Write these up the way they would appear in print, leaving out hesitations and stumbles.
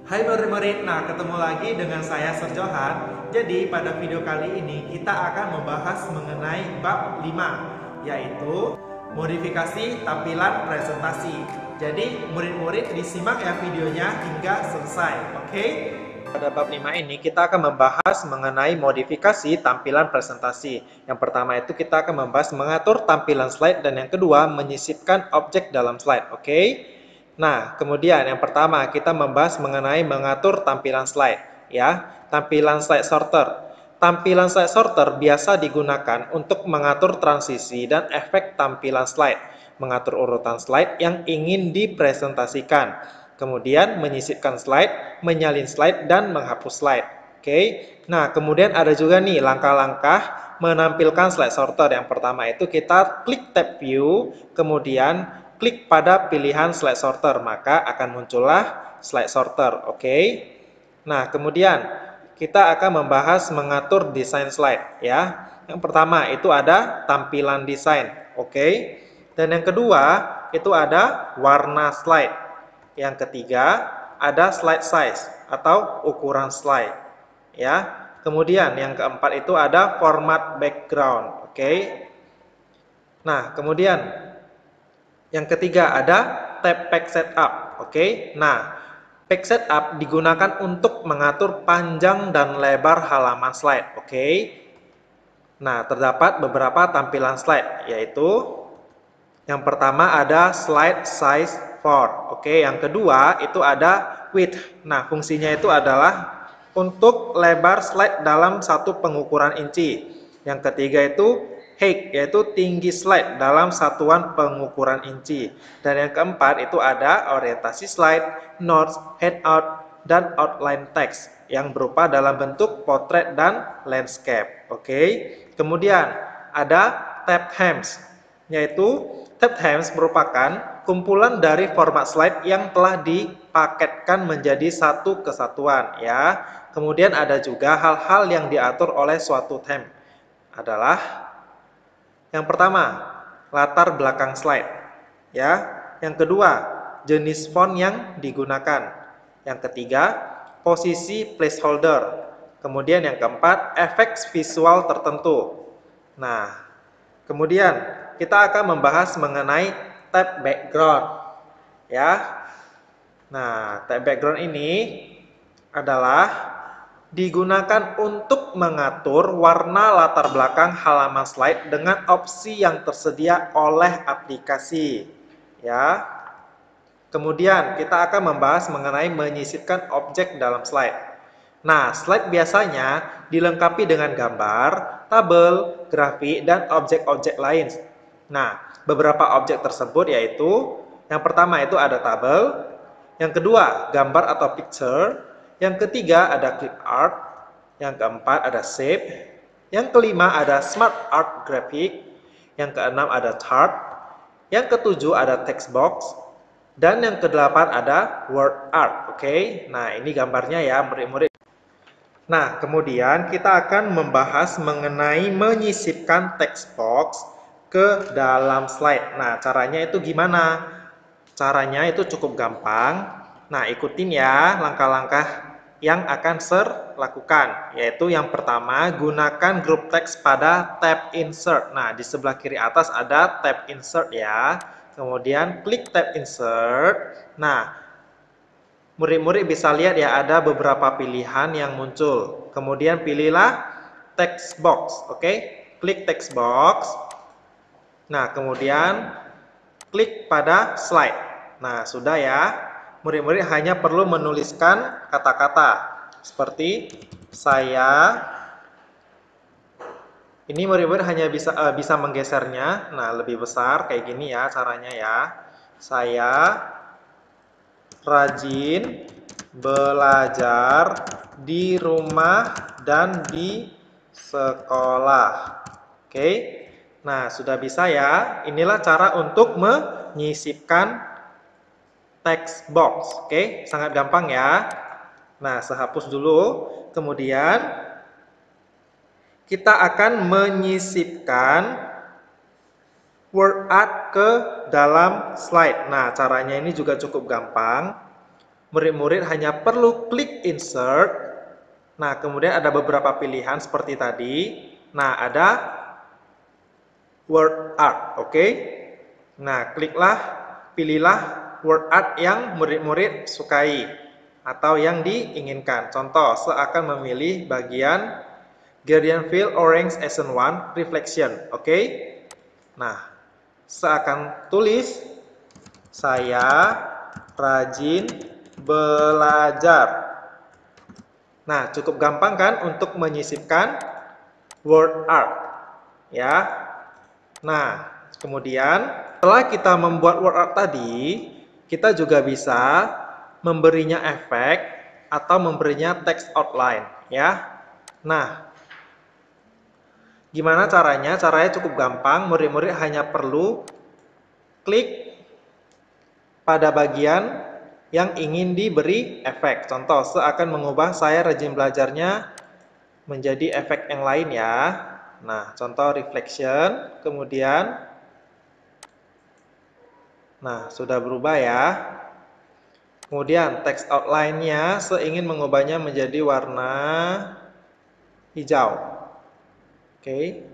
Hai murid-murid, nah ketemu lagi dengan saya Sir Johan. Jadi pada video kali ini kita akan membahas mengenai bab 5, yaitu modifikasi tampilan presentasi. Jadi murid-murid disimak ya videonya hingga selesai, oke? Pada bab 5 ini kita akan membahas mengenai modifikasi tampilan presentasi. Yang pertama itu kita akan membahas mengatur tampilan slide, dan yang kedua menyisipkan objek dalam slide, oke? Nah, kemudian yang pertama kita membahas mengenai mengatur tampilan slide, ya. Tampilan slide sorter. Tampilan slide sorter biasa digunakan untuk mengatur transisi dan efek tampilan slide, mengatur urutan slide yang ingin dipresentasikan, kemudian menyisipkan slide, menyalin slide, dan menghapus slide. Oke. Nah, kemudian ada juga nih langkah-langkah menampilkan slide sorter. Yang pertama itu kita klik tab view, kemudian klik pada pilihan slide sorter, maka akan muncullah slide sorter. Oke. Nah, kemudian kita akan membahas mengatur desain slide, ya. Yang pertama itu ada tampilan desain, oke. Dan yang kedua itu ada warna slide. Yang ketiga ada slide size atau ukuran slide, ya. Kemudian yang keempat itu ada format background, oke. Nah, kemudian yang ketiga ada tab page setup, oke. Nah, page setup digunakan untuk mengatur panjang dan lebar halaman slide, oke. Nah, terdapat beberapa tampilan slide, yaitu yang pertama ada slide size for, oke. Yang kedua itu ada width. Nah, fungsinya itu adalah untuk lebar slide dalam satu pengukuran inci. Yang ketiga itu height, yaitu tinggi slide dalam satuan pengukuran inci. Dan yang keempat itu ada orientasi slide, notes, headout, dan outline text yang berupa dalam bentuk potret dan landscape. Oke. Kemudian ada tab hems, yaitu tab hems merupakan kumpulan dari format slide yang telah dipaketkan menjadi satu kesatuan, ya. Kemudian ada juga hal-hal yang diatur oleh suatu tab adalah yang pertama, latar belakang slide, ya. Yang kedua, jenis font yang digunakan. Yang ketiga, posisi placeholder. Kemudian yang keempat, efek visual tertentu. Nah, kemudian kita akan membahas mengenai tab background, ya. Nah, tab background ini adalah digunakan untuk mengatur warna latar belakang halaman slide dengan opsi yang tersedia oleh aplikasi, ya. Kemudian kita akan membahas mengenai menyisipkan objek dalam slide. Nah, slide biasanya dilengkapi dengan gambar, tabel, grafik, dan objek-objek lain. Nah, beberapa objek tersebut yaitu yang pertama itu ada tabel, yang kedua gambar atau picture, yang ketiga ada clip art, yang keempat ada shape, yang kelima ada smart art graphic, yang keenam ada chart, yang ketujuh ada text box, dan yang kedelapan ada word art. Oke. Nah, ini gambarnya ya murid-murid. Nah, kemudian kita akan membahas mengenai menyisipkan text box ke dalam slide. Nah, caranya itu gimana? Caranya itu cukup gampang. Nah, ikutin ya langkah-langkah yang akan Sir lakukan. Yaitu yang pertama, gunakan grup teks pada tab insert. Nah, di sebelah kiri atas ada tab insert ya. Kemudian klik tab insert. Nah, murid-murid bisa lihat ya ada beberapa pilihan yang muncul. Kemudian pilihlah text box, oke? Klik text box. Nah, kemudian klik pada slide. Nah, sudah ya. Murid-murid hanya perlu menuliskan kata-kata seperti saya. Ini murid-murid hanya bisa menggesernya. Nah, lebih besar kayak gini ya caranya ya. Saya rajin belajar di rumah dan di sekolah. Oke. Nah, sudah bisa ya. Inilah cara untuk menyisipkan text box. Oke, sangat gampang ya. Nah, saya hapus dulu. Kemudian kita akan menyisipkan word art ke dalam slide. Nah, caranya ini juga cukup gampang. murid-murid hanya perlu klik insert. Nah, kemudian ada beberapa pilihan seperti tadi. Nah, ada word art, oke? Nah, pilihlah word art yang murid-murid sukai atau yang diinginkan. Contoh, saya akan memilih bagian Gradient Fill Orange Essence 1 Reflection, oke? Nah, saya akan tulis saya rajin belajar. Nah, cukup gampang kan untuk menyisipkan word art, ya. Nah, kemudian setelah kita membuat word art tadi, kita juga bisa memberinya efek atau memberinya text outline, ya. Nah, gimana caranya? Caranya cukup gampang. Murid-murid hanya perlu klik pada bagian yang ingin diberi efek. Contoh, saya akan mengubah saya rajin belajarnya menjadi efek yang lain ya. Nah, contoh reflection, kemudian nah, sudah berubah ya. Kemudian text outline-nya saya ingin mengubahnya menjadi warna hijau. Oke.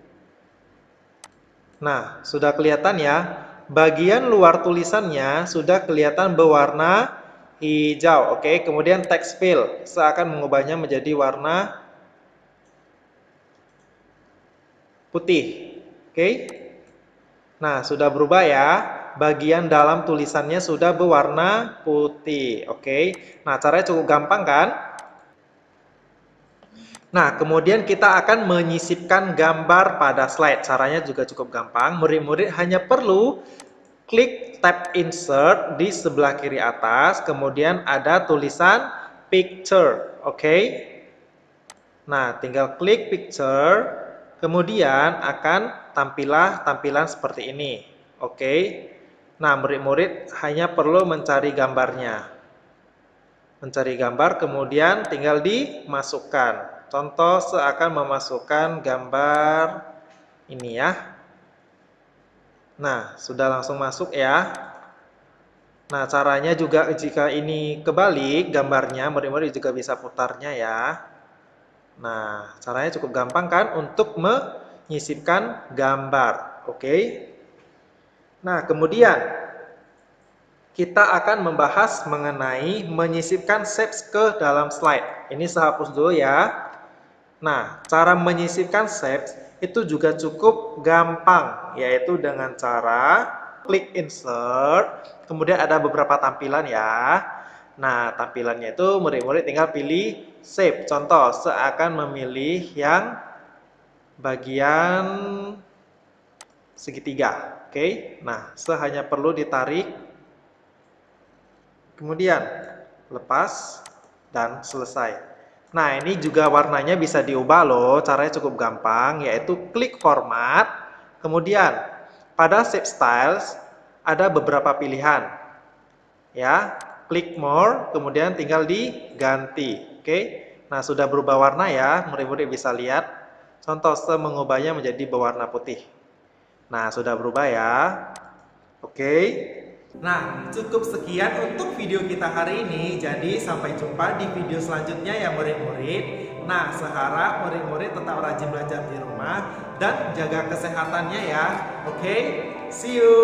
Nah, sudah kelihatan ya. Bagian luar tulisannya sudah kelihatan berwarna hijau. Oke, kemudian text fill. Saya akan mengubahnya menjadi warna putih. Oke. Nah, sudah berubah ya. Bagian dalam tulisannya sudah berwarna putih. Oke. Nah, caranya cukup gampang kan? Nah, kemudian kita akan menyisipkan gambar pada slide. Caranya juga cukup gampang. Murid-murid hanya perlu klik tab insert di sebelah kiri atas, kemudian ada tulisan picture, oke? Nah, tinggal klik picture, kemudian akan tampilah tampilan seperti ini, oke? Nah, murid-murid hanya perlu mencari gambarnya. Mencari gambar, kemudian tinggal dimasukkan. Contoh, saya akan memasukkan gambar ini ya. Nah, sudah langsung masuk ya. Nah, caranya juga jika ini kebalik gambarnya, murid-murid juga bisa putarnya ya. Nah, caranya cukup gampang kan untuk menyisipkan gambar. Oke. Nah, kemudian kita akan membahas mengenai menyisipkan shapes ke dalam slide. Ini saya hapus dulu ya. Nah, cara menyisipkan shapes itu juga cukup gampang, yaitu dengan cara klik insert, kemudian ada beberapa tampilan ya. Nah, tampilannya itu murid-murid tinggal pilih shape. Contoh, saya akan memilih yang bagian segitiga. Oke, nah, saya hanya perlu ditarik, kemudian lepas, dan selesai. Nah, ini juga warnanya bisa diubah loh. Caranya cukup gampang, yaitu klik format, kemudian pada shape styles ada beberapa pilihan. Ya, klik more, kemudian tinggal diganti. Oke. Nah, sudah berubah warna ya. Murid-murid bisa lihat. Contoh, saya mengubahnya menjadi berwarna putih. Nah, sudah berubah ya. Oke. Nah, cukup sekian untuk video kita hari ini. Jadi, sampai jumpa di video selanjutnya ya murid-murid. Nah, saya harap murid-murid tetap rajin belajar di rumah dan jaga kesehatannya ya. Oke, see you.